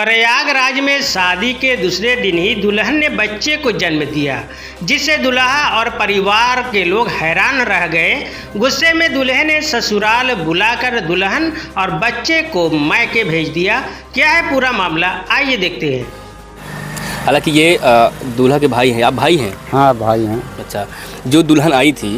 प्रयागराज में शादी के दूसरे दिन ही दुल्हन ने बच्चे को जन्म दिया, जिससे दुल्हा और परिवार के लोग हैरान रह गए। गुस्से में दूल्हे ने ससुराल बुलाकर दुल्हन और बच्चे को मायके भेज दिया। क्या है पूरा मामला, आइए देखते हैं। हालांकि ये दूल्हा के भाई हैं, आप भाई हैं? हाँ भाई हैं। अच्छा, जो दुल्हन आई थी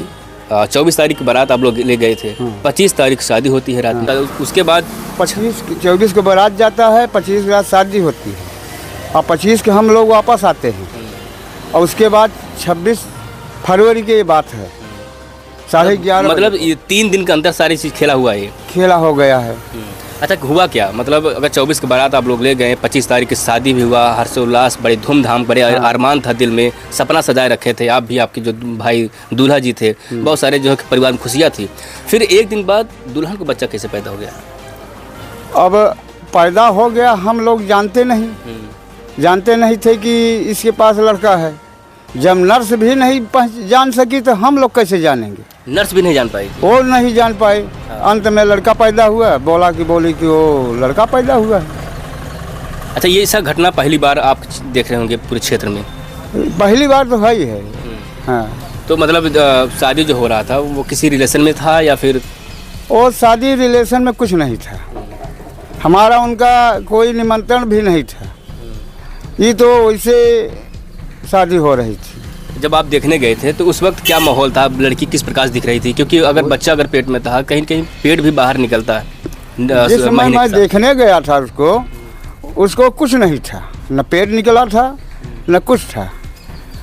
24 तारीख की बारात आप लोग ले गए थे, 25 तारीख शादी होती है रात में, उसके बाद 24 को बारात जाता है, 25 की रात शादी होती है और 25 के हम लोग वापस आते हैं और उसके बाद 26 फरवरी की ये बात है, 11:30 मतलब ये 3 दिन के अंदर सारी चीज़ खेला हुआ है, खेला हो गया है। अच्छा, हुआ क्या? मतलब अगर 24 की बारात आप लोग ले गए, 25 तारीख की शादी भी हुआ, हर्षोल्लास, बड़े धूमधाम, बड़े अरमान था दिल में, सपना सजाए रखे थे आप भी, आपके जो भाई दूल्हा जी थे, बहुत सारे जो है परिवार में खुशियाँ थी। फिर एक दिन बाद दुल्हन को बच्चा कैसे पैदा हो गया? अब पैदा हो गया, हम लोग जानते नहीं थे कि इसके पास लड़का है। जब नर्स भी नहीं जान सकी तो हम लोग कैसे जानेंगे? नर्स भी नहीं जान पाई? वो नहीं जान पाए। अंत में लड़का पैदा हुआ, बोली कि वो लड़का पैदा हुआ है। अच्छा, ये ऐसा घटना पहली बार आप देख रहे होंगे पूरे क्षेत्र में? पहली बार तो है ही है। हाँ, तो मतलब शादी जो हो रहा था वो किसी रिलेशन में था या फिर? वो शादी रिलेशन में कुछ नहीं था, हमारा उनका कोई निमंत्रण भी नहीं था, ये तो वैसे शादी हो रही थी। जब आप देखने गए थे तो उस वक्त क्या माहौल था? लड़की किस प्रकार से दिख रही थी? क्योंकि अगर बच्चा अगर पेट में था, कहीं कहीं पेट भी बाहर निकलता है। जिस समय मैं देखने गया था उसको कुछ नहीं था, न पेट निकला था न कुछ था,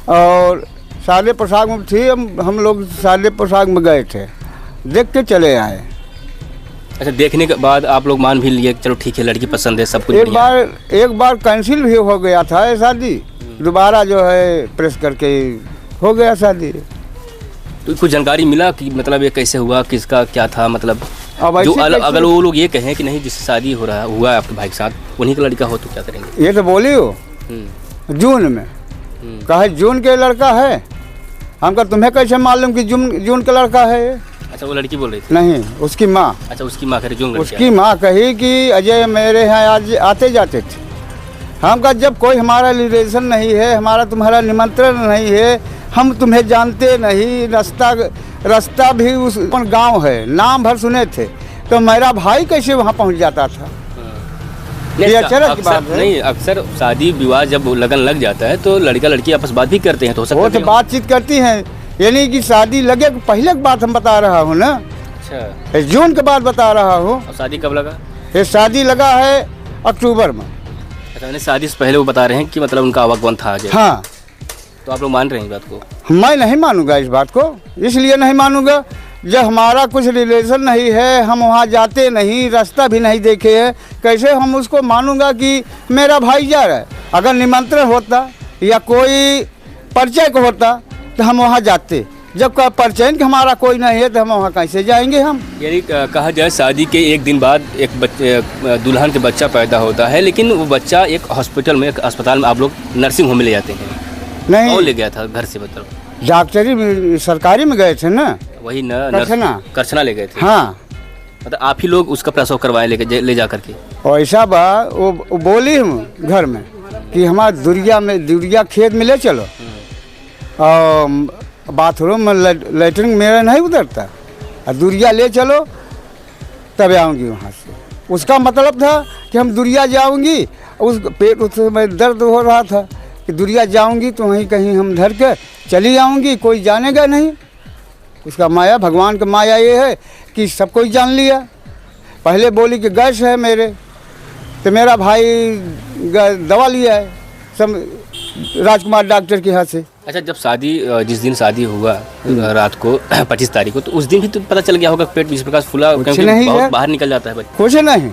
और सादे पोशाक में थी। हम लोग सादे पोशाक में गए थे, देख के चले आए। अच्छा, देखने के बाद आप लोग मान भी लिए चलो ठीक है, लड़की पसंद है, सब कुछ एक बार कैंसिल भी हो गया था ये शादी, दोबारा जो है प्रेस करके हो गया शादी। तो कुछ जानकारी मिला कि मतलब ये कैसे हुआ, किसका क्या था? मतलब अब जो अगर वो लोग ये कहें कि नहीं जिससे शादी हुआ है आपके भाई के साथ उन्हीं का लड़का हो तो क्या करेंगे? ये तो बोली हो जून में, कहे जून के लड़का है, हमका तुम्हें कैसे मालूम कि जून का लड़का है? अच्छा, वो लड़की बोल रही थी? नहीं, उसकी माँ। अच्छा, उसकी माँ कह रही, उसकी माँ कही कि अजय मेरे यहाँ आज आते जाते थे। हम कहा जब कोई हमारा रिलेशन नहीं है, हमारा तुम्हारा निमंत्रण नहीं है, हम तुम्हें जानते नहीं, रास्ता भी उस गांव है, नाम भर सुने थे, तो मेरा भाई कैसे वहाँ पहुँच जाता था? ये अचरज की बात है। नहीं, अक्सर शादी विवाह जब लगन लग जाता है तो लड़का लड़की आपस बात भी करते हैं, तो हो सकता है वो तो बातचीत करती हैं, यानी कि शादी लगे पहले की बात हम बता रहा हूँ ना। अच्छा, जून के बाद बता रहा हूँ। शादी कब लगा? ये शादी लगा है अक्टूबर में। अच्छा, मैंने शादी से पहले वो बता रहे हैं कि मतलब उनका आवागमन था आज। हाँ, तो आप लोग मान रहे हैं इस बात को? मैं नहीं मानूंगा इस बात को, इसलिए नहीं मानूंगा जब हमारा कुछ रिलेशन नहीं है, हम वहाँ जाते नहीं, रास्ता भी नहीं देखे है, कैसे हम उसको मानूंगा कि मेरा भाई जा रहा है? अगर निमंत्रण होता या कोई परिचय को होता तो हम वहाँ जाते, जब का परिचय हमारा कोई नहीं है तो हम वहाँ कैसे जाएंगे? हम यानी कहा जाए शादी के एक दिन बाद एक दुल्हन के बच्चा पैदा होता है, लेकिन वो बच्चा एक हॉस्पिटल में, एक अस्पताल में आप लोग नर्सिंग होम में ले जाते हैं? नहीं, कौन ले गया था घर से? मतलब डॉक्टरी में, सरकारी में गए थे ना, वही करछना ले गए थे? हाँ, मतलब आप ही लोग उसका प्रसव करवाए ले जा करके? और ऐसा बा वो बोली हम घर में कि हमारा दुरिया खेत में ले चलो, और बाथरूम में लेटरिन मेरा नहीं उतरता, और दुरिया ले चलो तब आऊँगी वहाँ से। उसका मतलब था कि हम दुरिया जाऊँगी, उस पेट उसमें दर्द हो रहा था कि दुरिया जाऊँगी तो वहीं कहीं हम धर के चली आऊँगी, कोई जानेगा नहीं। उसका माया, भगवान का माया ये है कि सब कोई जान लिया। पहले बोली कि गैस है मेरे, तो मेरा भाई दवा लिया है सब राजकुमार डॉक्टर के यहाँ से। अच्छा, जब शादी, जिस दिन शादी हुआ रात को 25 तारीख को, तो उस दिन भी तो पता चल गया होगा पेट इस प्रकार फूला, क्योंकि बहुत बाहर निकल जाता है बच्चा? कुछ नहीं,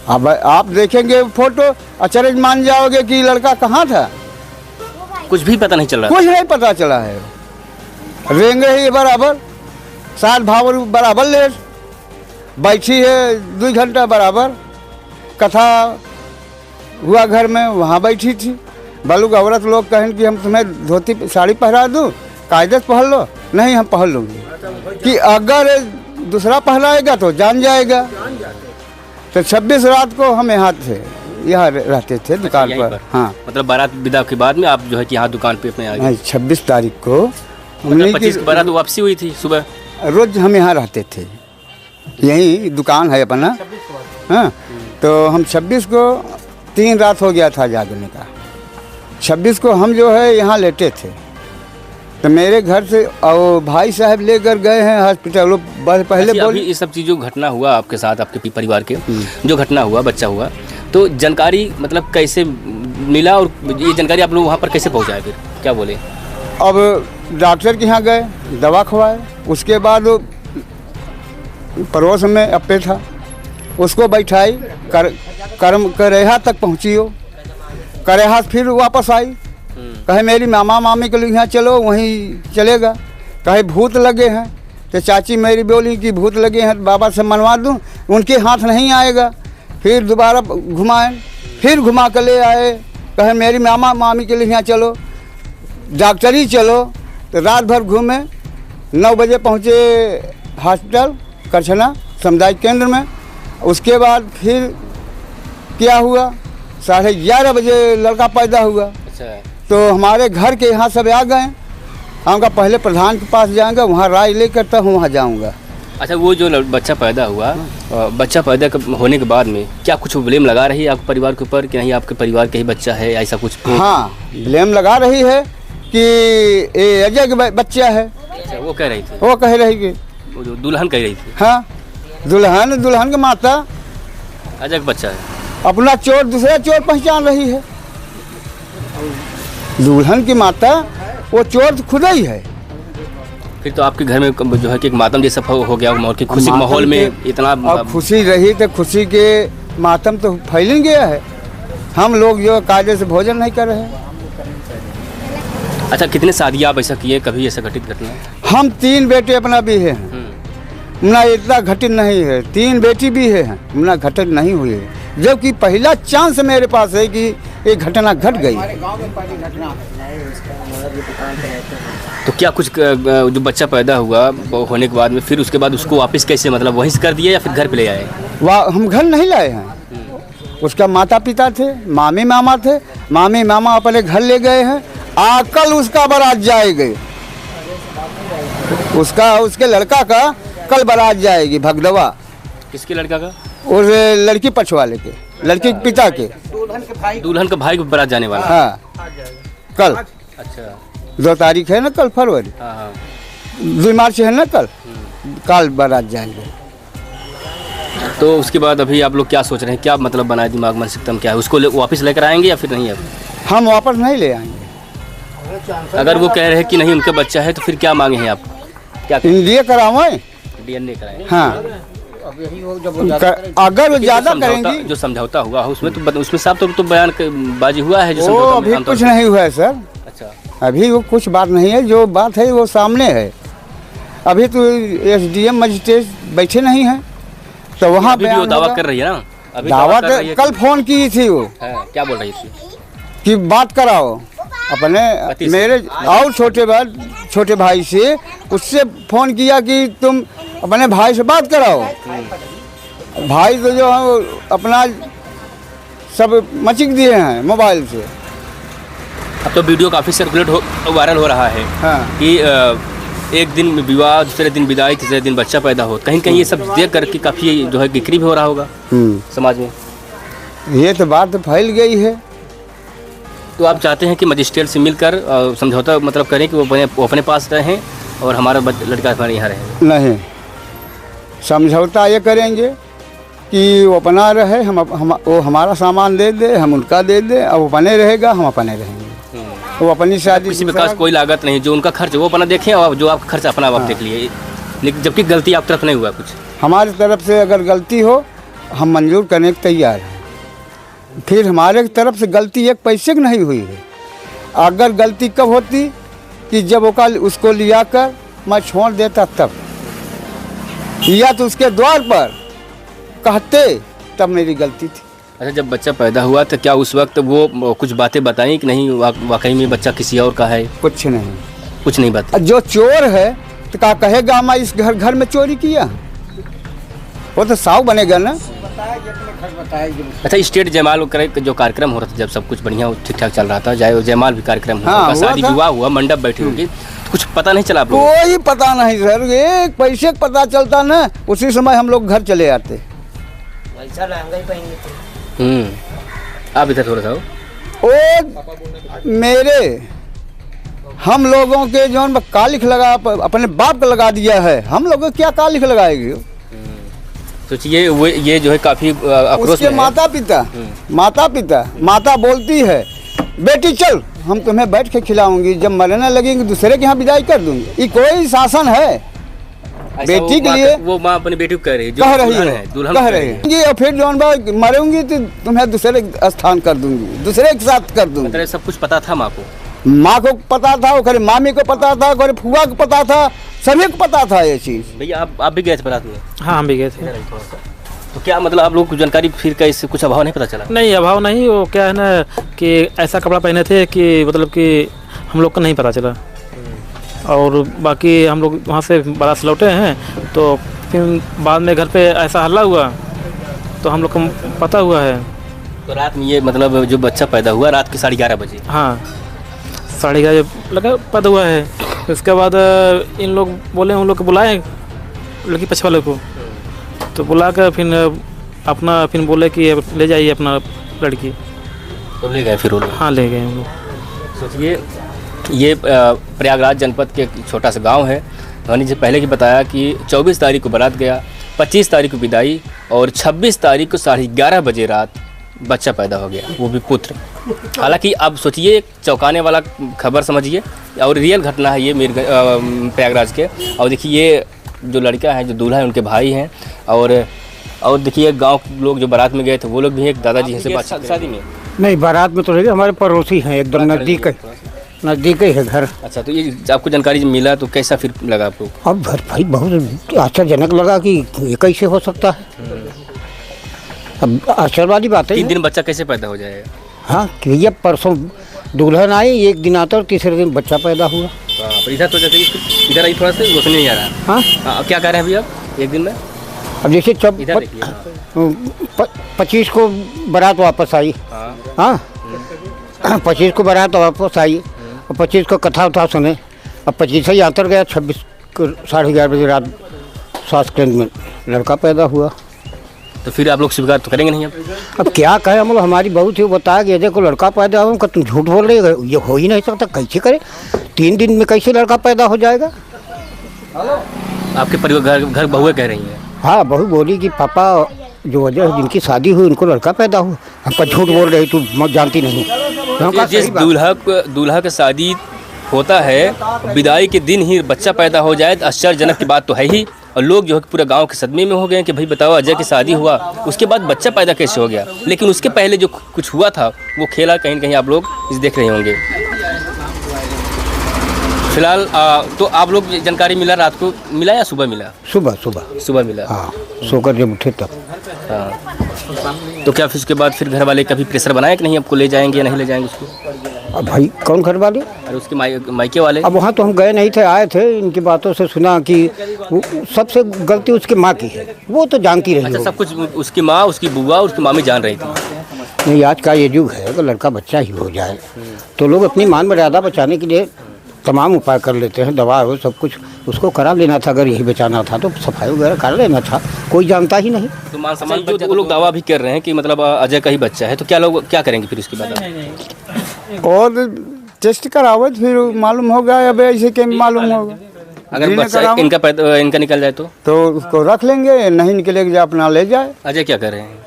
अब आप देखेंगे फोटो अचरज मान जाओगे कि लड़का कहाँ था। कुछ भी पता नहीं चल रहा? कुछ नहीं पता चला है। रेंगे ही बराबर, सात भावर बराबर ले बैठी है, 2 घंटा बराबर कथा हुआ घर में, वहाँ बैठी थी। बालू का औरत लोग कहें कि हम तुम्हें धोती साड़ी पहरा दूँ, कायदे से पहन लो। नहीं, हम पहन लूँगी, कि अगर दूसरा पहनाएगा तो जान जाएगा। तो 26 रात को हम यहाँ थे, यहाँ रहते थे दुकान यहीं पर। हाँ, मतलब बारात विदा के बाद में आप जो है कि यहाँ दुकान पे अपने आ गए। 26 तारीख को मतलब 25 की बारात वापसी हुई थी सुबह। रोज हम यहाँ रहते थे, यही दुकान है अपना। हाँ, तो हम 26 को 3 रात हो गया था जागने का। 26 को हम जो है यहाँ लेटे थे, तो मेरे घर से और भाई साहब लेकर गए हैं हॉस्पिटल। वो पहले अच्छा, बोले अभी ये सब चीज़ों घटना हुआ आपके साथ, आपके परिवार के जो घटना हुआ, बच्चा हुआ, तो जानकारी मतलब कैसे मिला और ये जानकारी आप लोग वहाँ पर कैसे पहुँचाए, फिर क्या बोले? अब डॉक्टर के यहाँ गए, दवा खवाए। उसके बाद वो पड़ोस में अप्पे था, उसको बैठाई, करेहा तक पहुँची हो। करेहा फिर वापस आई, कहे मेरी मामा मामी के लिए यहाँ चलो, वहीं चलेगा। कहे भूत लगे हैं, तो चाची मेरी बोली कि भूत लगे हैं, बाबा से मनवा दूँ, उनके हाथ नहीं आएगा। फिर दोबारा घुमाए, फिर घुमा कर ले आए, कहे मेरी मामा मामी के लिए यहाँ चलो, डॉक्टरी चलो। तो रात भर घूमे, 9 बजे पहुँचे हॉस्पिटल करछना सामुदायिक केंद्र में। उसके बाद फिर क्या हुआ, 11:30 बजे लड़का पैदा हुआ। अच्छा, तो हमारे घर के यहाँ सब आ गए। हम कहा पहले प्रधान के पास जाएंगे, वहाँ राय लेकर तब वहाँ जाऊँगा। अच्छा, वो जो बच्चा पैदा हुआ, बच्चा पैदा होने के बाद में क्या कुछ ब्लेम लगा रही है आपके परिवार के ऊपर कि नहीं आपके परिवार का ही बच्चा है, ऐसा कुछ? हाँ, ब्लेम लगा रही है कि ये अजय का बच्चा है। अच्छा, वो कह रही थी, वो कह रही कि वो जो दुल्हन कह रही थी। हाँ, दुल्हन की माता अजय का बच्चा है। अपना चोर दूसरा चोर पहचान रही है। दुल्हन की माता वो चोर तो खुद ही है। फिर तो आपके घर में जो है कि एक मातम जैसा हो गया, और खुशी के माहौल में इतना। अब खुशी रही तो खुशी के मातम तो फैल गया है। हम लोग जो कायदे से भोजन नहीं कर रहे हैं। अच्छा, कितने शादियाँ आप ऐसा किए, कभी ऐसा घटित घटना? हम 3 बेटे अपना भी है ना, इतना घटित नहीं है। 3 बेटी भी है ना, घटित नहीं हुई है। जबकि पहला चांस मेरे पास है कि एक घटना घट गई। तो क्या कुछ जो बच्चा पैदा हुआ होने के बाद में फिर उसके बाद उसको वापस कैसे, मतलब वहीं से कर दिया या फिर घर पे ले आए? वह हम घर नहीं लाए हैं। उसका माता पिता थे, मामी मामा थे। मामी मामा अपने घर ले गए हैं। कल उसका बारात जाएगी, उसके लड़का का कल बारात जाएगी भगदवा। किसके लड़का का? उस लड़की पक्ष वाले के, लड़की के पिता के, दुल्हन का भाई को बारात जाने वाला। हाँ, कल। अच्छा, 2 तारीख है ना, कल फरवरी। हाँ, 2 मार्च है ना कल बारात जाएंगे। तो उसके बाद अभी आप लोग क्या सोच रहे हैं, क्या मतलब बनाए दिमाग में, सिस्टम क्या है? उसको वापस लेकर आएंगे या फिर नहीं? अब हम वापस नहीं ले आएंगे। अगर वो कह रहे हैं कि नहीं उनका बच्चा है, तो फिर क्या मांगे हैं आप? क्या इंडिया करावें? DNA कराएं? हाँ, अगर वो ज़्यादा करेंगी। जो समझौता हुआ है उसमें तो उसमें साफ तो बयान बाजी हुआ है, जो वो समझौता अभी आमतौर कुछ नहीं हुआ है सर। अच्छा, अभी वो कुछ बात नहीं है, जो बात है वो सामने है। अभी तो SDM मजिस्ट्रेट बैठे नहीं हैं, तो वहाँ अभी भी वो दावा कर रही है ना? अभी दावा कर रही है कल फोन की थी वो, क्या बोल रही थी? कि बात कराओ अपने मेरे और छोटे भाई से। उससे फ़ोन किया कि तुम अपने भाई से बात कराओ। भाई तो जो है अपना सब मचिक दिए हैं मोबाइल से। अब तो वीडियो काफ़ी सर्कुलेट वायरल हो रहा है। हाँ, कि एक दिन विवाह, दूसरे दिन विदाई, तीसरे दिन बच्चा पैदा हो। कहीं कहीं ये सब देख करके काफ़ी जो है बिक्री भी हो रहा होगा समाज में। ये तो बात फैल गई है। तो आप चाहते हैं कि मजिस्ट्रेट से मिलकर समझौता मतलब करें कि वो अपने पास रहें और हमारा लड़का हमारे यहाँ रहे? नहीं, समझौता ये करेंगे कि वो अपना रहे, वो हमारा सामान दे दे, हम उनका दे दे। अब वो अपने रहेगा, हम अपने रहेंगे। वो अपनी शादी किसी प्रकार कोई लागत नहीं, जो उनका खर्च वो अपना देखें और जो आपका खर्च अपना आप देख लिए। लेकिन जबकि गलती आप तरफ नहीं हुआ कुछ। हमारी तरफ से अगर गलती हो हम मंजूर करने के तैयार हैं। फिर हमारे तरफ से गलती 1 पैसे की नहीं हुई है। अगर गलती कब होती कि जब वो कल उसको लिया कर मैं छोड़ देता, तब या तो उसके द्वार पर कहते, तब मेरी गलती थी। अच्छा, जब बच्चा पैदा हुआ तो क्या उस वक्त वो कुछ बातें बताई कि नहीं वाकई में बच्चा किसी और का है? कुछ नहीं, कुछ नहीं बताई। जो चोर है तो क्या कहेगा मैं इस घर में चोरी किया? वो तो साव बनेगा ना। अच्छा, स्टेट जयमाल जो कार्यक्रम हो रहा था, जब सब कुछ बढ़िया ठीक ठाक चल रहा था, जयमाल भी कार्यक्रम हुआ, हाँ, शादी हुआ था। विवाह हुआ, मंडप बैठी होगी, तो कुछ पता नहीं चला आप लोगों कोई पता नहीं सर, एक पैसे का पता चलता ना, उसी समय हम लोग घर चले आते। आप इधर थोड़ा सा हो। ओ मेरे हम लोगों के जो कालिख लगा अपने बाप का लगा दिया है, हम लोग क्या कालिख लगाएगी? सोचिए वो ये जो है काफी आक्रोश उसके में है। माता पिता माता बोलती है बेटी चल हम तुम्हें बैठ के खिलाऊंगी, जब मरने लगेंगे दूसरे के यहाँ विदाई कर दूंगी। ये कोई शासन है? ऐसा बेटी के वो माँ लिए वो माँ अपनी बेटी को कह रही है, जो कह रही दुल्हन है, दुल्हन कह कह रही है और फिर जौन बात मरूंगी तो तुम्हें दूसरे स्थान कर दूंगी, दूसरे के साथ कर दूंगी। मतलब सब कुछ पता था माँ को। माँ को पता था, ओकरे मामी को पता था, ओकरे फुआ को पता था, सभी को पता था ये चीज। भैया आप भी गए थे बारात में? हाँ, हम भी गए थे। तो क्या मतलब आप लोग को जानकारी फिर का इससे कुछ अभाव नहीं पता चला? नहीं, अभाव नहीं, वो क्या है ना कि ऐसा कपड़ा पहने थे कि मतलब कि हम लोग को नहीं पता चला। और बाकी हम लोग वहाँ से बारात से लौटे हैं, तो फिर बाद में घर पे ऐसा हल्ला हुआ तो हम लोग को पता हुआ है। तो रात में ये मतलब जो बच्चा पैदा हुआ रात के 11:30 बजे? हाँ, 11:30 लगा पैदा हुआ है। उसके बाद इन लोग बोले, उन लोग को बुलाए लड़की पक्ष वाले को, तो बुला कर फिर बोले कि ले जाइए अपना लड़की। तो ले गए फिर वो लोग? हाँ, ले गए हम लोग। सोचिए ये प्रयागराज जनपद के एक छोटा सा गांव है। मैंने जो पहले की बताया कि 24 तारीख को बारात गया, 25 तारीख को विदाई और 26 तारीख को 11:30 बजे रात बच्चा पैदा हो गया, वो भी पुत्र। हालांकि अब सोचिए एक चौंकाने वाला खबर समझिए, और रियल घटना है ये प्रयागराज के। और देखिए ये जो लड़का है, जो दूल्हा है, उनके भाई हैं। और देखिए गांव के लोग जो बारात में गए थे वो लोग भी एक दादाजी हैं से बात शादी में। नहीं, बारात में तो नहीं, हमारे पड़ोसी हैं, एकदम नज़दीक ही है घर। अच्छा, तो ये आपको जानकारी मिला तो कैसा फिर लगा आपको? अब भाई बहुत आश्चर्यजनक लगा कि ये कैसे हो सकता है। अब आश्चर्य वाली बात है। 3 दिन बच्चा कैसे पैदा हो जाएगा? हाँ, कि भैया परसों दुल्हन आई, एक दिन आता और तीसरे दिन बच्चा पैदा हुआ। पर इधर तो जैसे इधर आई थोड़ा सा रोशनी नहीं आ रहा। हाँ, क्या कह रहे हैं अभी आप एक दिन में? अब जैसे इधर देखिए। 25 को बारात वापस आई। हाँ, 25 को बारात वापस आई और 25 को कथा उथा सुने। अब 25 ही आतर गया, 26 को 11:30 बजे रात स्वास्थ्य केंद्र में लड़का पैदा हुआ। तो फिर आप लोग स्वीकार तो करेंगे नहीं? अब क्या कहें हम लोग, हमारी बहू थी, वो बताया कि देखो लड़का पैदा हुआ, तुम झूठ बोल रहे हो, ये हो ही नहीं सकता, कैसे करे, 3 दिन में कैसे लड़का पैदा हो जाएगा? आपके परिवार घर बहुएं कह रही हैं? हाँ, बहू बोली कि पापा जो वजह है जिनकी शादी हुई उनको लड़का पैदा हुआ। हमको झूठ बोल रही, तू जानती नहीं। जिस दूल्हा का शादी होता है विदाई के दिन ही बच्चा पैदा हो जाए, आश्चर्यजनक की बात तो है ही। और लोग जो है पूरे गांव के सदमे में हो गए कि भाई बताओ, अजय की शादी हुआ उसके बाद बच्चा पैदा कैसे हो गया। लेकिन उसके पहले जो कुछ हुआ था वो खेला कहीं न कहीं आप लोग इस देख रहे होंगे। फिलहाल तो आप लोग जानकारी मिला रात को मिला या सुबह मिला? सुबह मिला। हाँ, सोकर जब उठे तब। हाँ, तो क्या फिर उसके बाद फिर घर वाले कभी प्रेशर बनाया कि नहीं आपको ले जाएंगे या नहीं ले जाएंगे उसको? अब भाई कौन घर वाले? अरे उसके मायके वाले। अब वहाँ तो हम गए नहीं थे, आए थे, इनकी बातों से सुना कि सबसे गलती उसकी माँ की है, वो तो जानती रही। अच्छा, सब कुछ उसकी माँ, उसकी बुआ, उसकी मामी जान रही थी? नहीं, आज का ये युग है कि लड़का बच्चा ही हो जाए तो लोग अपनी मान मर्यादा बचाने के लिए तमाम उपाय कर लेते हैं, दवा हो सब कुछ उसको करा लेना था। अगर यही बचाना था तो सफाई वगैरह कर लेना था, कोई जानता ही नहीं। तो मान सम्मान जो वो लोग दावा भी कर रहे हैं कि मतलब अजय का ही बच्चा है, तो क्या लोग क्या करेंगे फिर उसके बाद? और टेस्ट करावत फिर मालूम होगा, अब ऐसे क्या मालूम होगा। अगर बच्चा इनका निकल जाए तो उसको रख लेंगे, नहीं निकलेगा अपना ले जाए। अजय क्या कर रहे हैं?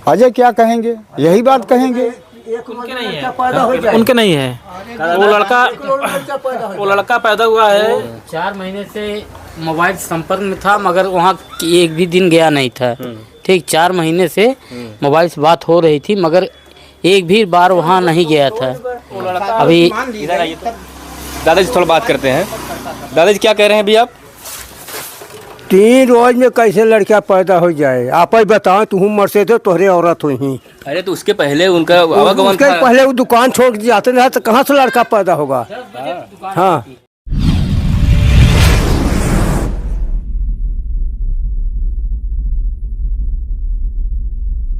अजय क्या कहेंगे, यही बात कहेंगे। उनके नहीं है। वो लड़का पैदा हुआ है, 4 महीने से मोबाइल संपर्क में था, मगर वहाँ एक भी दिन गया नहीं था। ठीक, 4 महीने से मोबाइल से बात हो रही थी, मगर एक भी बार वहाँ नहीं गया था। अभी दादाजी थोड़ा बात करते हैं। दादाजी क्या कह रहे हैं अभी आप? 3 रोज में कैसे लड़का पैदा हो जाए? आप ही बताओ, तुम मर से थे, तोहरे औरत हुई। अरे तो उसके पहले उनका आवागमन था। पहले वो दुकान छोड़ के जाते रहे तो कहाँ से लड़का पैदा होगा? हाँ।